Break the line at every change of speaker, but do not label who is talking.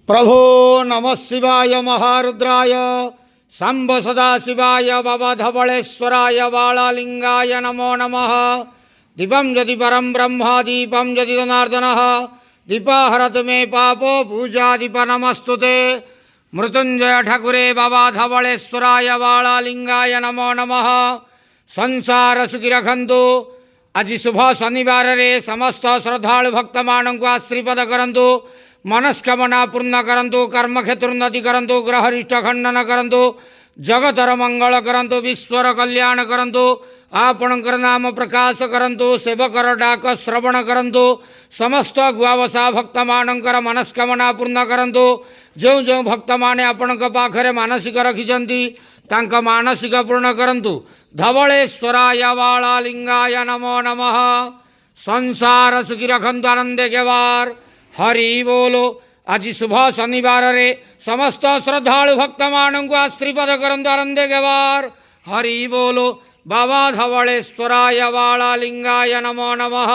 प्रभो नमः शिवाय महारुद्राय शंभ सदाशिवाय बाबा धवलेश्वराय बालालिंगाय नमो नमः। दीपं यदि परं ब्रह्म दीपं यदि जनार्दनः दीपाहरतु मे पापो पूजा दीप नमस्तुते। मृत्युंजय ठाकुरे बाबा धवलेश्वराय बालालिंगाय नमो नमः। संसार सुखी रखंतु। आज शुभ शनिवार रे समस्त श्रद्धालु भक्त मानक आशीर्वाद करंतु। मनस्कामना पूर्ण करंतु। कर्म क्षेत्र उन्नति करंतु। ग्रहरिष्ठ खंडन करंतु। जगतर मंगल करंतु। विश्वर कल्याण करंतु। आपणकर नाम प्रकाश करंतु। सेवकर डाक श्रवण करंतु। समस्त गुआवसा भक्त मानकर मनस्कामना पूर्ण करंतु। जो जो भक्त माने आपणक पाखरे मानसिक रखिछंती तांक मानसिक पूर्ण करंतु। धवलेश्वराय बालालिंगाय नमो नमः। संसार सुखी रखंतु आनंदे गेवार। हरि बोलो। आज शुभ शनिवार रे समस्त श्रद्धालु भक्त मानक आशीर्वाद करंतु आनंदे गेवार। हरि बोलो। बाबा धवलेश्वराय बालालिंगाय नमो नमः।